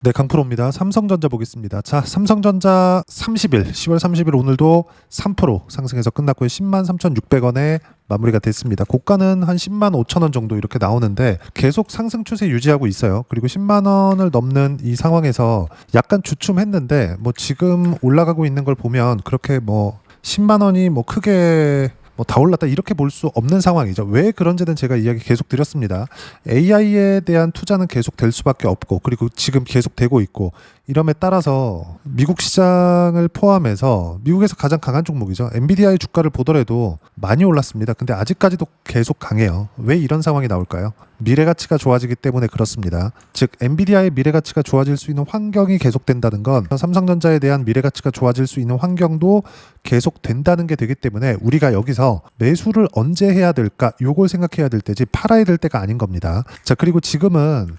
네, 강프로입니다. 삼성전자 보겠습니다. 자, 삼성전자 10월 30일 오늘도 3% 상승해서 끝났고요. 103,600원에 마무리가 됐습니다. 고가는 한 10만 5천 원 정도 이렇게 나오는데 계속 상승 추세 유지하고 있어요. 그리고 10만 원을 넘는 이 상황에서 약간 주춤했는데 뭐 지금 올라가고 있는 걸 보면 그렇게 뭐 10만 원이 뭐 크게 다 올랐다 이렇게 볼 수 없는 상황이죠. 왜 그런지는 제가 이야기 계속 드렸습니다. AI에 대한 투자는 계속 될 수밖에 없고 그리고 지금 계속 되고 있고 이럼에 따라서 미국 시장을 포함해서 미국에서 가장 강한 종목이죠. 엔비디아의 주가를 보더라도 많이 올랐습니다. 근데 아직까지도 계속 강해요. 왜 이런 상황이 나올까요? 미래 가치가 좋아지기 때문에 그렇습니다. 즉 엔비디아의 미래 가치가 좋아질 수 있는 환경이 계속된다는 건 삼성전자에 대한 미래 가치가 좋아질 수 있는 환경도 계속된다는 게 되기 때문에 우리가 여기서 매수를 언제 해야 될까? 요걸 생각해야 될 때지 팔아야 될 때가 아닌 겁니다. 자, 그리고 지금은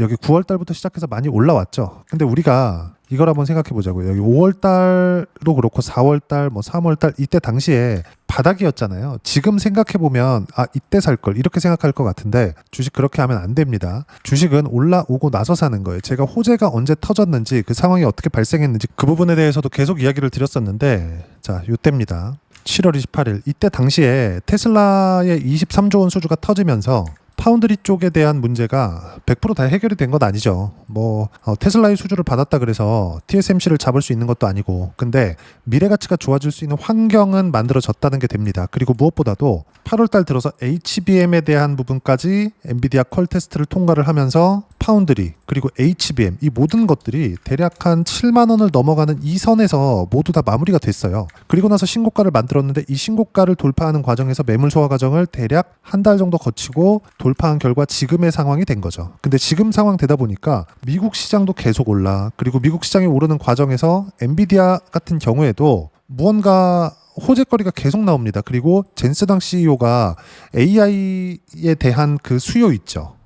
여기 9월 달부터 시작해서 많이 올라왔죠. 근데 우리가 이걸 한번 생각해 보자고요. 여기 5월 달도 그렇고 4월 달, 뭐 3월 달 이때 당시에 바닥이었잖아요. 지금 생각해 보면 이때 살 걸 이렇게 생각할 것 같은데 주식 그렇게 하면 안 됩니다. 주식은 올라오고 나서 사는 거예요. 제가 호재가 언제 터졌는지 그 상황이 어떻게 발생했는지 그 부분에 대해서도 계속 이야기를 드렸었는데 자, 요때입니다. 7월 28일 이때 당시에 테슬라의 23조 원 수주가 터지면서 파운드리 쪽에 대한 문제가 100%다 해결이 된 건 아니죠. 테슬라의 수주를 받았다 그래서 TSMC를 잡을 수 있는 것도 아니고 근데 미래 가치가 좋아질 수 있는 환경은 만들어졌다는 게 됩니다. 그리고 무엇보다도 8월 달 들어서 HBM에 대한 부분까지 엔비디아 퀄 테스트를 통과를 하면서 파운드리 그리고 HBM 이 모든 것들이 대략 한 7만 원을 넘어가는 이 선에서 모두 다 마무리가 됐어요. 그리고 나서 신고가를 만들었는데 이 신고가를 돌파하는 과정에서 매물 소화 과정을 대략 한 달 정도 거치고 돌파한 결과 지금의 상황이 된 거죠. 근데 지금 상황 되다 보니까 미국 시장도 계속 올라 그리고 미국 시장이 오르는 과정에서 엔비디아 같은 경우에도 무언가 호재거리가 계속 나옵니다. 그리고 젠스당 CEO가 AI에 대한 그 수요 있죠.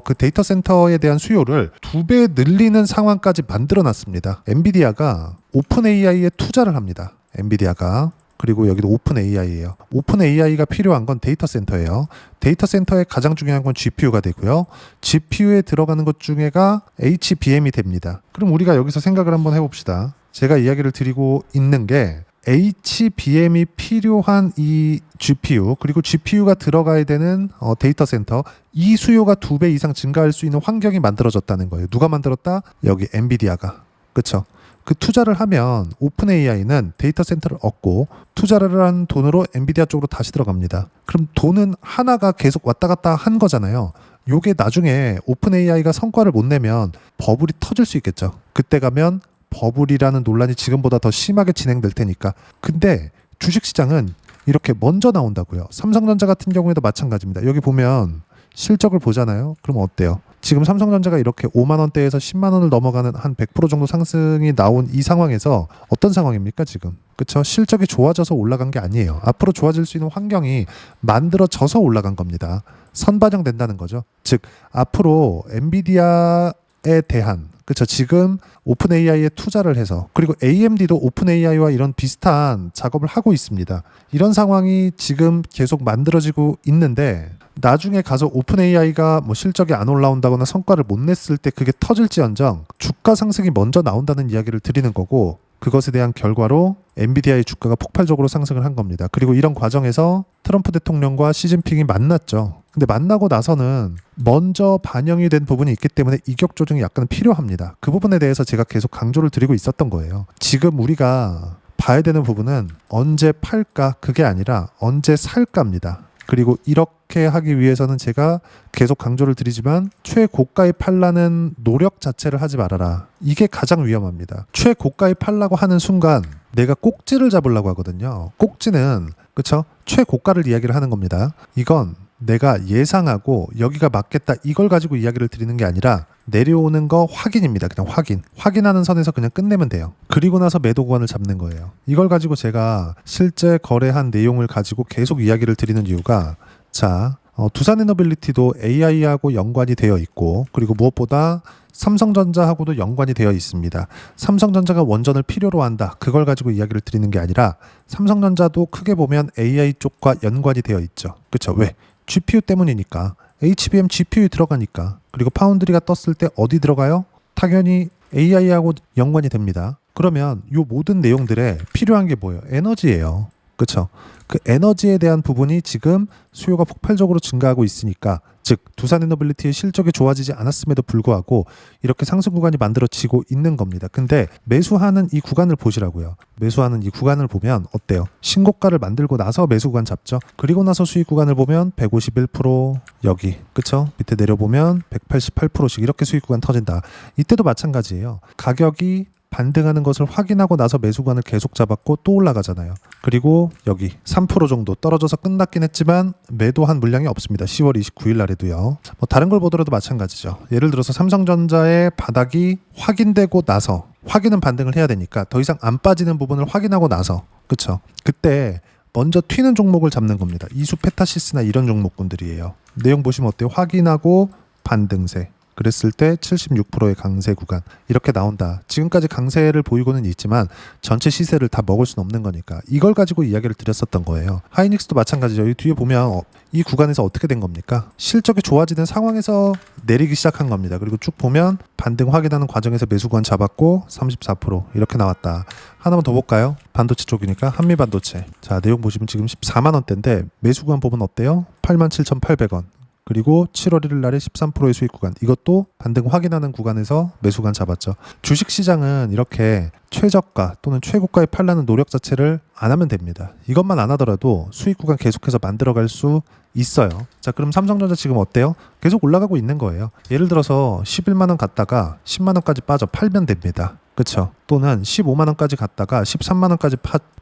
그 데이터 센터에 대한 수요를 2배 늘리는 상황까지 만들어 놨습니다. 엔비디아가 오픈 AI에 투자를 합니다. 엔비디아가. 그리고 여기도 오픈 AI예요. 오픈 AI가 필요한 건 데이터 센터예요. 데이터 센터에 가장 중요한 건 GPU가 되고요. GPU에 들어가는 것 중에가 HBM이 됩니다. 그럼 우리가 여기서 생각을 한번 해봅시다. 제가 이야기를 드리고 있는 게 HBM이 필요한 이 GPU 그리고 GPU가 들어가야 되는 데이터 센터 이 수요가 2배 이상 증가할 수 있는 환경이 만들어졌다는 거예요. 누가 만들었다? 여기 엔비디아가. 그쵸? 그 투자를 하면 오픈 AI는 데이터 센터를 얻고 투자를 한 돈으로 엔비디아 쪽으로 다시 들어갑니다. 그럼 돈은 하나가 계속 왔다 갔다 한 거잖아요. 요게 나중에 오픈 AI가 성과를 못 내면 버블이 터질 수 있겠죠. 그때 가면 버블이라는 논란이 지금보다 더 심하게 진행될 테니까. 근데 주식시장은 이렇게 먼저 나온다고요. 삼성전자 같은 경우에도 마찬가지입니다. 여기 보면 실적을 보잖아요. 그럼 어때요? 지금 삼성전자가 이렇게 5만 원대에서 10만 원을 넘어가는 한 100% 정도 상승이 나온 이 상황에서 어떤 상황입니까 지금? 그쵸? 실적이 좋아져서 올라간 게 아니에요. 앞으로 좋아질 수 있는 환경이 만들어져서 올라간 겁니다. 선반영된다는 거죠. 즉 앞으로 엔비디아에 대한 그렇죠. 지금 오픈 AI에 투자를 해서 그리고 AMD도 오픈 AI와 이런 비슷한 작업을 하고 있습니다. 이런 상황이 지금 계속 만들어지고 있는데 나중에 가서 오픈 AI가 뭐 실적이 안 올라온다거나 성과를 못 냈을 때 그게 터질지언정 주가 상승이 먼저 나온다는 이야기를 드리는 거고 그것에 대한 결과로 엔비디아의 주가가 폭발적으로 상승을 한 겁니다. 그리고 이런 과정에서 트럼프 대통령과 시진핑이 만났죠. 근데 만나고 나서는 먼저 반영이 된 부분이 있기 때문에 이격 조정이 약간 필요합니다. 그 부분에 대해서 제가 계속 강조를 드리고 있었던 거예요. 지금 우리가 봐야 되는 부분은 언제 팔까 그게 아니라 언제 살까입니다. 그리고 이렇게 하기 위해서는 제가 계속 강조를 드리지만 최고가에 팔라는 노력 자체를 하지 말아라. 이게 가장 위험합니다. 최고가에 팔라고 하는 순간 내가 꼭지를 잡으려고 하거든요. 꼭지는 그쵸? 최고가를 이야기를 하는 겁니다. 이건 내가 예상하고 여기가 맞겠다 이걸 가지고 이야기를 드리는 게 아니라 내려오는 거 확인입니다. 그냥 확인하는 선에서 그냥 끝내면 돼요. 그리고 나서 매도 구간을 잡는 거예요. 이걸 가지고 제가 실제 거래한 내용을 가지고 계속 이야기를 드리는 이유가 자 두산에너빌리티도 AI하고 연관이 되어 있고 그리고 무엇보다 삼성전자하고도 연관이 되어 있습니다. 삼성전자가 원전을 필요로 한다. 그걸 가지고 이야기를 드리는 게 아니라 삼성전자도 크게 보면 AI 쪽과 연관이 되어 있죠. 그렇죠? 왜? GPU 때문이니까. HBM GPU 들어가니까. 그리고 파운드리가 떴을 때 어디 들어가요? 당연히 AI하고 연관이 됩니다. 그러면 이 모든 내용들에 필요한 게 뭐예요? 에너지예요. 그렇죠? 그 에너지에 대한 부분이 지금 수요가 폭발적으로 증가하고 있으니까, 즉 두산에너빌리티의 실적이 좋아지지 않았음에도 불구하고 이렇게 상승 구간이 만들어지고 있는 겁니다. 근데 매수하는 이 구간을 보시라고요. 매수하는 이 구간을 보면 어때요? 신고가를 만들고 나서 매수 구간 잡죠. 그리고 나서 수익 구간을 보면 151%, 여기 그쵸? 밑에 내려보면 188%씩 이렇게 수익 구간 터진다. 이때도 마찬가지예요. 가격이 반등하는 것을 확인하고 나서 매수관을 계속 잡았고 또 올라가잖아요. 그리고 여기 3% 정도 떨어져서 끝났긴 했지만 매도한 물량이 없습니다. 10월 29일 날에도요. 뭐 다른 걸 보더라도 마찬가지죠. 예를 들어서 삼성전자의 바닥이 확인되고 나서, 확인은 반등을 해야 되니까 더 이상 안 빠지는 부분을 확인하고 나서, 그쵸? 그때 먼저 튀는 종목을 잡는 겁니다. 이수 페타시스나 이런 종목군들이에요. 내용 보시면 어때요? 확인하고 반등세. 그랬을 때 76%의 강세 구간 이렇게 나온다. 지금까지 강세를 보이고는 있지만 전체 시세를 다 먹을 수는 없는 거니까 이걸 가지고 이야기를 드렸었던 거예요. 하이닉스도 마찬가지죠. 여기 뒤에 보면 이 구간에서 어떻게 된 겁니까? 실적이 좋아지는 상황에서 내리기 시작한 겁니다. 그리고 쭉 보면 반등 확인하는 과정에서 매수구간 잡았고 34% 이렇게 나왔다. 하나만 더 볼까요? 반도체 쪽이니까 한미반도체. 자, 내용 보시면 지금 14만 원대인데 매수구간 보면 어때요? 87,800원. 그리고 7월 1일 날에 13%의 수익 구간, 이것도 반등 확인하는 구간에서 매수간 잡았죠. 주식시장은 이렇게 최저가 또는 최고가에 팔라는 노력 자체를 안 하면 됩니다. 이것만 안 하더라도 수익 구간 계속해서 만들어갈 수 있어요. 자, 그럼 삼성전자 지금 어때요? 계속 올라가고 있는 거예요. 예를 들어서 11만 원 갔다가 10만 원까지 빠져 팔면 됩니다. 그렇죠? 또는 15만 원까지 갔다가 13만 원까지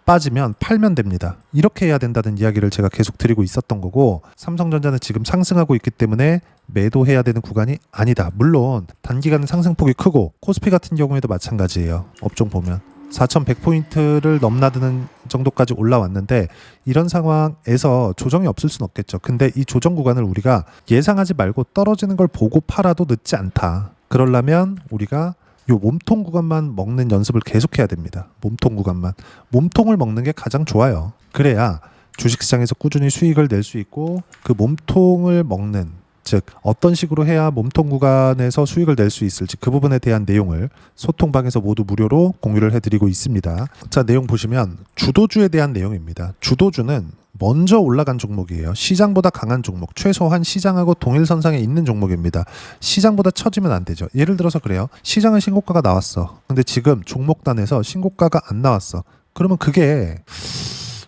빠지면 팔면 됩니다. 이렇게 해야 된다는 이야기를 제가 계속 드리고 있었던 거고, 삼성전자는 지금 상승하고 있기 때문에 매도해야 되는 구간이 아니다. 물론 단기간 상승폭이 크고 코스피 같은 경우에도 마찬가지예요. 업종 보면 4,100포인트를 넘나드는 정도까지 올라왔는데 이런 상황에서 조정이 없을 수는 없겠죠. 근데 이 조정 구간을 우리가 예상하지 말고 떨어지는 걸 보고 팔아도 늦지 않다. 그러려면 우리가 요 몸통 구간만 먹는 연습을 계속해야 됩니다. 몸통 구간만. 몸통을 먹는 게 가장 좋아요. 그래야 주식시장에서 꾸준히 수익을 낼 수 있고, 그 몸통을 먹는, 즉 어떤 식으로 해야 몸통 구간에서 수익을 낼 수 있을지 그 부분에 대한 내용을 소통방에서 모두 무료로 공유를 해드리고 있습니다. 자, 내용 보시면 주도주에 대한 내용입니다. 주도주는 먼저 올라간 종목이에요. 시장보다 강한 종목, 최소한 시장하고 동일선상에 있는 종목입니다. 시장보다 처지면 안 되죠. 예를 들어서 그래요. 시장은 신고가가 나왔어. 근데 지금 종목단에서 신고가가 안 나왔어. 그러면 그게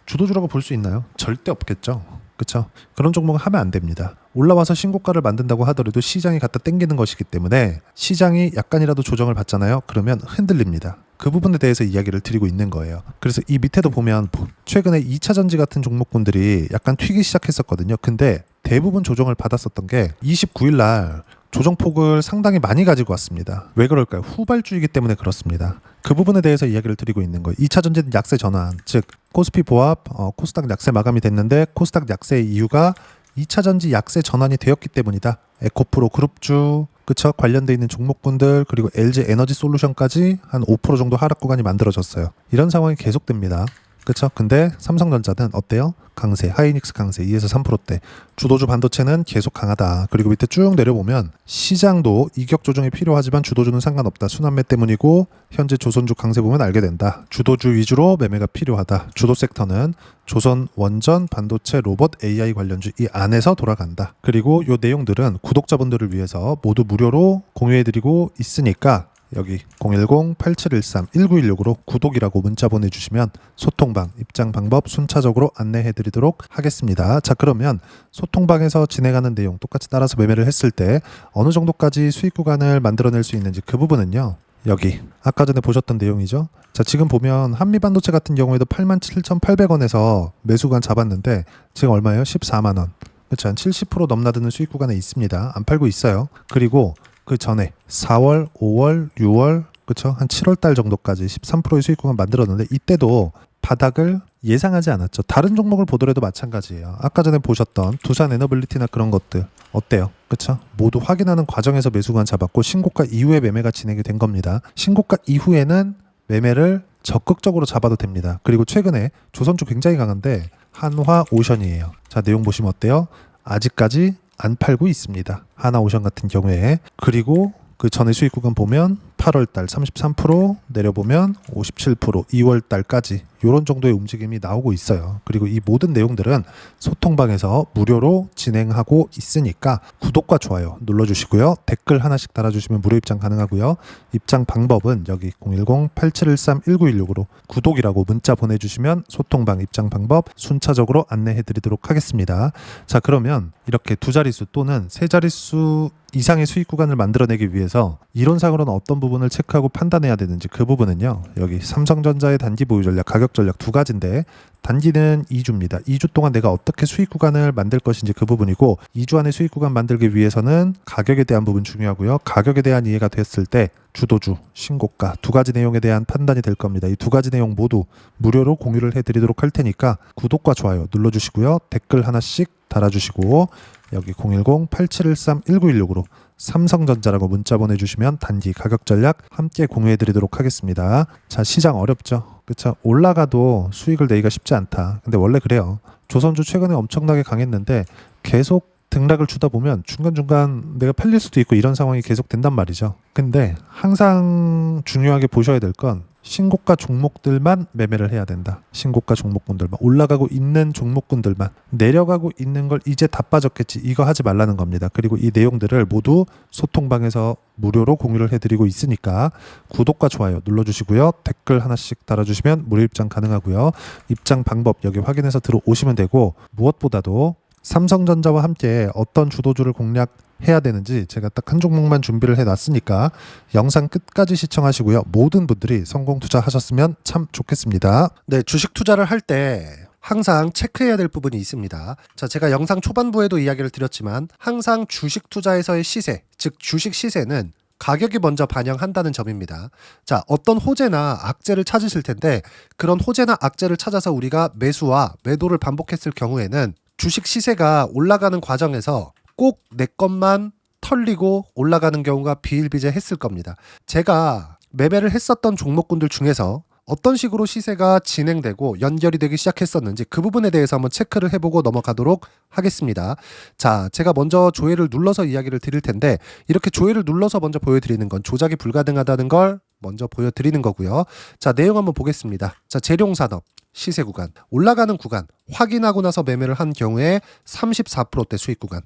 주도주라고 볼 수 있나요? 절대 없겠죠. 그렇죠? 그런 종목은 하면 안 됩니다. 올라와서 신고가를 만든다고 하더라도 시장이 갖다 땡기는 것이기 때문에 시장이 약간이라도 조정을 받잖아요. 그러면 흔들립니다. 그 부분에 대해서 이야기를 드리고 있는 거예요. 그래서 이 밑에도 보면 최근에 2차전지 같은 종목군들이 약간 튀기 시작했었거든요. 근데 대부분 조정을 받았었던 게 29일 날 조정폭을 상당히 많이 가지고 왔습니다. 왜 그럴까요? 후발주이기 때문에 그렇습니다. 그 부분에 대해서 이야기를 드리고 있는 거예요. 2차전지는 약세 전환, 즉 코스피 보합, 코스닥 약세 마감이 됐는데 코스닥 약세의 이유가 2차전지 약세 전환이 되었기 때문이다. 에코프로 그룹주, 그쵸? 관련돼 있는 종목군들, 그리고 LG 에너지 솔루션까지 한 5% 정도 하락 구간이 만들어졌어요. 이런 상황이 계속됩니다. 그쵸? 근데 삼성전자는 어때요? 강세, 하이닉스 강세 2에서 3%대. 주도주 반도체는 계속 강하다. 그리고 밑에 쭉 내려보면 시장도 이격 조정이 필요하지만 주도주는 상관없다. 순환매 때문이고 현재 조선주 강세 보면 알게 된다. 주도주 위주로 매매가 필요하다. 주도 섹터는 조선, 원전, 반도체, 로봇, AI 관련주 이 안에서 돌아간다. 그리고 이 내용들은 구독자분들을 위해서 모두 무료로 공유해드리고 있으니까 여기 010-8713-1916으로 구독이라고 문자 보내주시면 소통방, 입장 방법 순차적으로 안내해드리도록 하겠습니다. 자, 그러면 소통방에서 진행하는 내용 똑같이 따라서 매매를 했을 때 어느 정도까지 수익 구간을 만들어낼 수 있는지 그 부분은요. 여기 아까 전에 보셨던 내용이죠. 자, 지금 보면 한미반도체 같은 경우에도 87,800원에서 매수구간 잡았는데 지금 얼마예요? 14만 원. 그렇죠. 한 70% 넘나드는 수익 구간에 있습니다. 안 팔고 있어요. 그리고 그 전에 4월, 5월, 6월, 그쵸? 한 7월 달 정도까지 13%의 수익 구간 만들었는데 이때도 바닥을 예상하지 않았죠. 다른 종목을 보더라도 마찬가지예요. 아까 전에 보셨던 두산에너빌리티나 그런 것들 어때요? 그쵸? 모두 확인하는 과정에서 매수구간 잡았고 신고가 이후에 매매가 진행이 된 겁니다. 신고가 이후에는 매매를 적극적으로 잡아도 됩니다. 그리고 최근에 조선주 굉장히 강한데 한화오션이에요. 자, 내용 보시면 어때요? 아직까지 안 팔고 있습니다. 하나오션 같은 경우에. 그리고 그 전에 수익 구간 보면 8월달 33%, 내려보면 57%, 2월달까지 이런 정도의 움직임이 나오고 있어요. 그리고 이 모든 내용들은 소통방에서 무료로 진행하고 있으니까 구독과 좋아요 눌러주시고요. 댓글 하나씩 달아주시면 무료 입장 가능하고요. 입장 방법은 여기 010-8713-1916으로 구독이라고 문자 보내주시면 소통방 입장 방법 순차적으로 안내해드리도록 하겠습니다. 자, 그러면 이렇게 두 자릿수 또는 세 자릿수 이상의 수익 구간을 만들어내기 위해서 이론상으로는 어떤 부분을 체크하고 판단해야 되는지 그 부분은요. 여기 삼성전자의 단기 보유 전략, 가격 전략 두 가지인데 단기는 2주입니다. 2주 동안 내가 어떻게 수익 구간을 만들 것인지 그 부분이고 2주 안에 수익 구간 만들기 위해서는 가격에 대한 부분 중요하고요. 가격에 대한 이해가 됐을 때 주도주, 신고가 두 가지 내용에 대한 판단이 될 겁니다. 이 두 가지 내용 모두 무료로 공유를 해드리도록 할 테니까 구독과 좋아요 눌러주시고요. 댓글 하나씩 달아주시고 여기 010-8713-1916으로 삼성전자라고 문자 보내주시면 단기 가격 전략 함께 공유해드리도록 하겠습니다. 자, 시장 어렵죠? 그쵸? 올라가도 수익을 내기가 쉽지 않다. 근데 원래 그래요. 조선주 최근에 엄청나게 강했는데 계속 등락을 주다 보면 중간중간 내가 팔릴 수도 있고 이런 상황이 계속 된단 말이죠. 근데 항상 중요하게 보셔야 될 건 신고가 종목들만 매매를 해야 된다. 신고가 종목군들만, 올라가고 있는 종목군들만, 내려가고 있는 걸 이제 다 빠졌겠지 이거 하지 말라는 겁니다. 그리고 이 내용들을 모두 소통방에서 무료로 공유를 해드리고 있으니까 구독과 좋아요 눌러주시고요. 댓글 하나씩 달아주시면 무료 입장 가능하고요. 입장 방법 여기 확인해서 들어오시면 되고 무엇보다도 삼성전자와 함께 어떤 주도주를 공략해야 되는지 제가 딱 한 종목만 준비를 해놨으니까 영상 끝까지 시청하시고요. 모든 분들이 성공 투자하셨으면 참 좋겠습니다. 네, 주식 투자를 할 때 항상 체크해야 될 부분이 있습니다. 자, 제가 영상 초반부에도 이야기를 드렸지만 항상 주식 투자에서의 시세, 즉 주식 시세는 가격이 먼저 반영한다는 점입니다. 자, 어떤 호재나 악재를 찾으실 텐데 그런 호재나 악재를 찾아서 우리가 매수와 매도를 반복했을 경우에는 주식 시세가 올라가는 과정에서 꼭 내 것만 털리고 올라가는 경우가 비일비재했을 겁니다. 제가 매매를 했었던 종목군들 중에서 어떤 식으로 시세가 진행되고 연결이 되기 시작했었는지 그 부분에 대해서 한번 체크를 해보고 넘어가도록 하겠습니다. 자, 제가 먼저 조회를 눌러서 이야기를 드릴 텐데 이렇게 조회를 눌러서 먼저 보여드리는 건 조작이 불가능하다는 걸 먼저 보여드리는 거고요. 자, 내용 한번 보겠습니다. 자, 재룡산업 시세 구간, 올라가는 구간 확인하고 나서 매매를 한 경우에 34%대 수익 구간.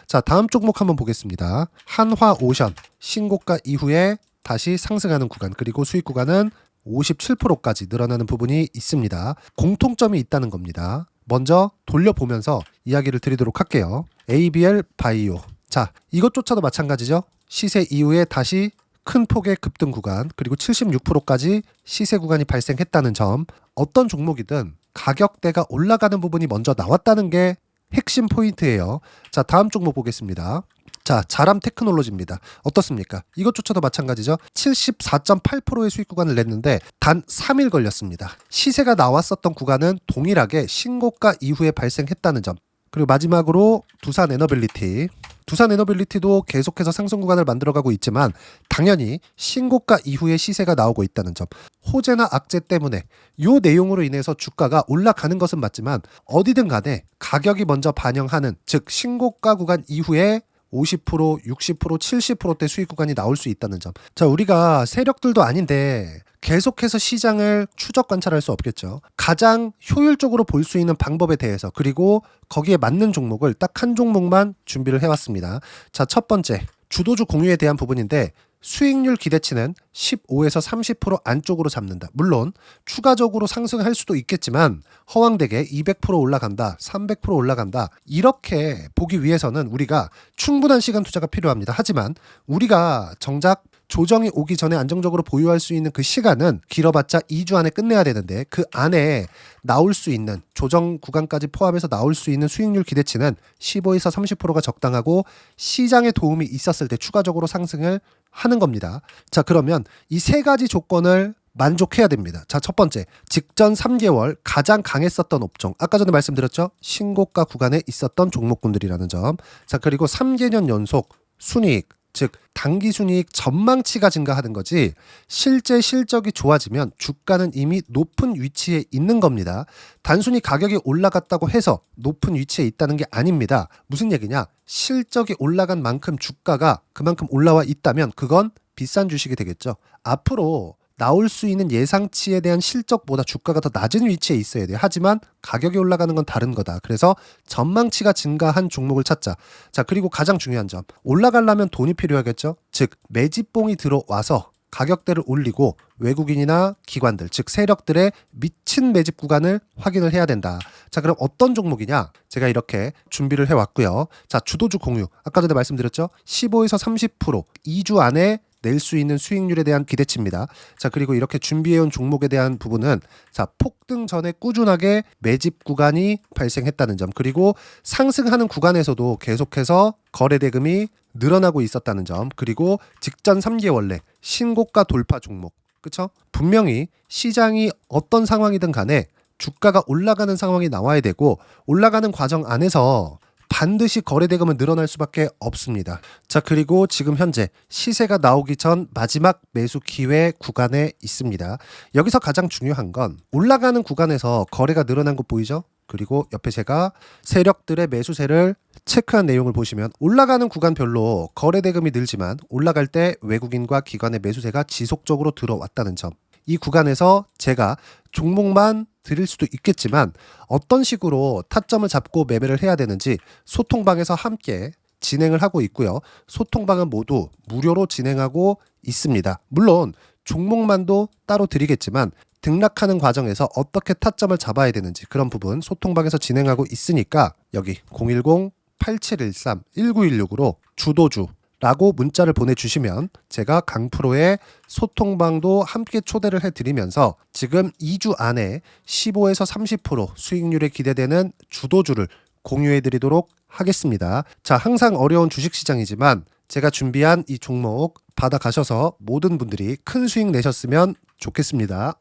자, 다음 종목 한번 보겠습니다. 한화오션 신고가 이후에 다시 상승하는 구간, 그리고 수익 구간은 57%까지 늘어나는 부분이 있습니다. 공통점이 있다는 겁니다. 먼저 돌려보면서 이야기를 드리도록 할게요. ABL 바이오. 자, 이것조차도 마찬가지죠. 시세 이후에 다시 큰 폭의 급등 구간, 그리고 76%까지 시세 구간이 발생했다는 점. 어떤 종목이든 가격대가 올라가는 부분이 먼저 나왔다는 게 핵심 포인트예요. 자, 다음 종목 보겠습니다. 자, 자람 테크놀로지입니다. 어떻습니까? 이것조차도 마찬가지죠. 74.8%의 수익 구간을 냈는데 단 3일 걸렸습니다. 시세가 나왔었던 구간은 동일하게 신고가 이후에 발생했다는 점. 그리고 마지막으로 두산 에너빌리티. 두산 에너빌리티도 계속해서 상승 구간을 만들어가고 있지만 당연히 신고가 이후에 시세가 나오고 있다는 점. 호재나 악재 때문에 이 내용으로 인해서 주가가 올라가는 것은 맞지만 어디든 간에 가격이 먼저 반영하는, 즉 신고가 구간 이후에 50%, 60%, 70%대 수익 구간이 나올 수 있다는 점. 자, 우리가 세력들도 아닌데 계속해서 시장을 추적 관찰할 수 없겠죠. 가장 효율적으로 볼 수 있는 방법에 대해서, 그리고 거기에 맞는 종목을 딱 한 종목만 준비를 해왔습니다. 자, 첫 번째 주도주 공유에 대한 부분인데 수익률 기대치는 15에서 30% 안쪽으로 잡는다. 물론 추가적으로 상승할 수도 있겠지만 허황되게 200% 올라간다, 300% 올라간다, 이렇게 보기 위해서는 우리가 충분한 시간 투자가 필요합니다. 하지만 우리가 정작 조정이 오기 전에 안정적으로 보유할 수 있는 그 시간은 길어봤자 2주 안에 끝내야 되는데 그 안에 나올 수 있는, 조정 구간까지 포함해서 나올 수 있는 수익률 기대치는 15에서 30%가 적당하고 시장에 도움이 있었을 때 추가적으로 상승을 하는 겁니다. 자, 그러면 이 세 가지 조건을 만족해야 됩니다. 자, 첫 번째, 직전 3개월 가장 강했었던 업종. 아까 전에 말씀드렸죠? 신고가 구간에 있었던 종목군들이라는 점. 자, 그리고 3개년 연속 순이익, 즉 단기 순이익 전망치가 증가하는 거지 실제 실적이 좋아지면 주가는 이미 높은 위치에 있는 겁니다. 단순히 가격이 올라갔다고 해서 높은 위치에 있다는 게 아닙니다. 무슨 얘기냐? 실적이 올라간 만큼 주가가 그만큼 올라와 있다면 그건 비싼 주식이 되겠죠. 앞으로 나올 수 있는 예상치에 대한 실적보다 주가가 더 낮은 위치에 있어야 돼요. 하지만 가격이 올라가는 건 다른 거다. 그래서 전망치가 증가한 종목을 찾자. 자, 그리고 가장 중요한 점. 올라가려면 돈이 필요하겠죠. 즉 매집봉이 들어와서 가격대를 올리고 외국인이나 기관들, 즉 세력들의 미친 매집 구간을 확인을 해야 된다. 자, 그럼 어떤 종목이냐? 제가 이렇게 준비를 해왔고요. 자, 주도주 공유. 아까 전에 말씀드렸죠. 15에서 30% 2주 안에 낼 수 있는 수익률에 대한 기대치입니다. 자, 그리고 이렇게 준비해온 종목에 대한 부분은 자, 폭등 전에 꾸준하게 매집 구간이 발생했다는 점, 그리고 상승하는 구간에서도 계속해서 거래 대금이 늘어나고 있었다는 점, 그리고 직전 3개월 내 신고가 돌파 종목. 그렇죠? 분명히 시장이 어떤 상황이든 간에 주가가 올라가는 상황이 나와야 되고 올라가는 과정 안에서 반드시 거래 대금은 늘어날 수밖에 없습니다. 자, 그리고 지금 현재 시세가 나오기 전 마지막 매수 기회 구간에 있습니다. 여기서 가장 중요한 건 올라가는 구간에서 거래가 늘어난 거 보이죠? 그리고 옆에 제가 세력들의 매수세를 체크한 내용을 보시면 올라가는 구간별로 거래 대금이 늘지만 올라갈 때 외국인과 기관의 매수세가 지속적으로 들어왔다는 점. 이 구간에서 제가 종목만 드릴 수도 있겠지만 어떤 식으로 타점을 잡고 매매를 해야 되는지 소통방에서 함께 진행을 하고 있고요. 소통방은 모두 무료로 진행하고 있습니다. 물론 종목만도 따로 드리겠지만 등락하는 과정에서 어떻게 타점을 잡아야 되는지 그런 부분 소통방에서 진행하고 있으니까 여기 010-8713-1916으로 주도주 라고 문자를 보내주시면 제가 강프로의 소통방도 함께 초대를 해드리면서 지금 2주 안에 15에서 30% 수익률에 기대되는 주도주를 공유해드리도록 하겠습니다. 자, 항상 어려운 주식시장이지만 제가 준비한 이 종목 받아가셔서 모든 분들이 큰 수익 내셨으면 좋겠습니다.